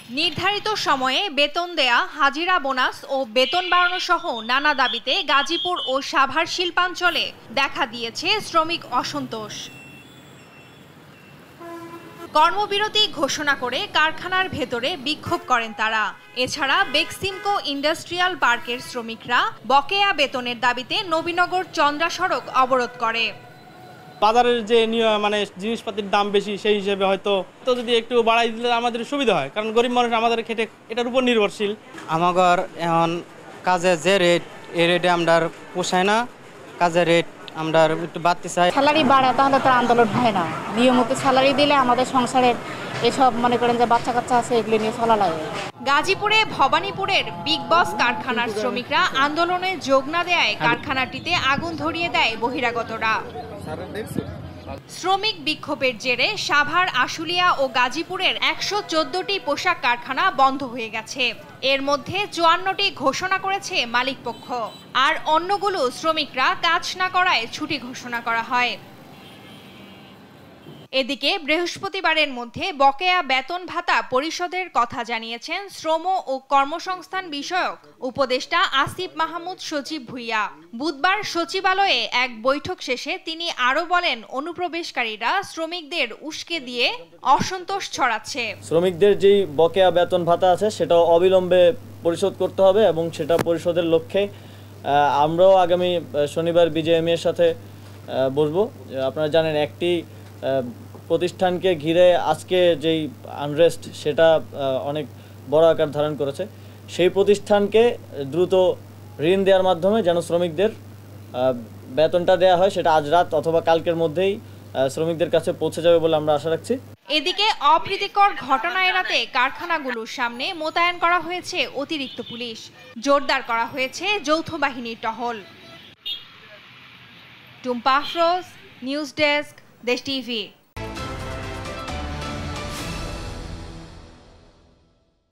নির্ধারিত সময়ে বেতন দেয়া, হাজিরা বোনাস ও বেতন বাড়ানো সহ নানা দাবিতে গাজীপুর ও সাভার শিল্পাঞ্চলে দেখা দিয়েছে শ্রমিক অসন্তোষ। কর্মবিরতি ঘোষণা করে কারখানার ভেতরে বিক্ষোভ করেন তারা। এছাড়া বেক্সিমকো ইন্ডাস্ট্রিয়াল পার্কের শ্রমিকরা বকেয়া বেতনের দাবিতে নবীনগর চন্দ্রা সড়ক অবরোধ করে। বাজারের যে জিনিসপাতির দাম বেশি, সেই হিসেবে হয়তো যদি একটু বাড়াই দিলে আমাদের সুবিধা হয়, কারণ গরিব মানুষ আমাদের খেটে এটার উপর নির্ভরশীল। আমাদের এখন কাজের যে রেট, এই রেটে আমরা পোষায় না। কাজের রেট আমরা একটু বাড়তে চাই। স্যালারি বাড়ে তাহলে তো আন্দোলন হয় না। নিয়মিত স্যালারি দিলে আমাদের সংসারের এসব মনে করেন যে বাচ্চা কাচ্চা আছে, এগুলো নিয়ে চলা লাগে। গাজীপুরে ভবানীপুরের বিগ বস কারখানার শ্রমিকরা আন্দোলনে যোগ না দেয় কারখানাটিতে আগুন ধরিয়ে দেয় বহিরাগতরা। শ্রমিক বিক্ষোভের জেরে সাভার, আশুলিয়া ও গাজীপুরের ১১৪টি পোশাক কারখানা বন্ধ হয়ে গেছে। এর মধ্যে ৫৪টি ঘোষণা করেছে মালিকপক্ষ, আর অন্যগুলো শ্রমিকরা কাজ না করায় ছুটি ঘোষণা করা হয়। এদিকে বৃহস্পতিবারের মধ্যে বকেয়া বেতন ভাতা পরিশোধের কথা জানিয়েছেন শ্রম ও কর্মসংস্থান বিষয়ক উপদেষ্টা আসিফ মাহমুদ সজীব ভুইয়া। বুধবার সচিবালয়ে এক বৈঠক শেষে তিনি আরও বলেন, অনুপ্রবেশকারীরা শ্রমিকদের উস্কে দিয়ে অসন্তোষ ছড়াচ্ছে। শ্রমিকদের যেই বকেয়া বেতন ভাতা আছে সেটাও অবিলম্বে পরিশোধ করতে হবে এবং সেটা পরিশোধের লক্ষ্যে আমরাও আগামী শনিবার বিজেএমই এর সাথে বসবো। আপনারা জানেন, একটি প্রতিষ্ঠানকে ঘিরে আজকে যেই আনরেস্ট সেটা অনেক বড় আকার ধারণ করেছে। সেই প্রতিষ্ঠানকে দ্রুত ঋণ দেওয়ার মাধ্যমে যেন শ্রমিকদের বেতনটা দেওয়া হয়, সেটা আজ রাত অথবা কালকের মধ্যেই শ্রমিকদের কাছে পৌঁছে যাবে বলে আমরা আশা রাখছি। এদিকে অপ্রীতিকর ঘটনা এড়াতে কারখানাগুলোর সামনে মোতায়েন করা হয়েছে অতিরিক্ত পুলিশ, জোরদার করা হয়েছে যৌথ বাহিনীর টহল। টুম্পা আফরোজ, নিউজ ডেস্ক, দেশ টিভি।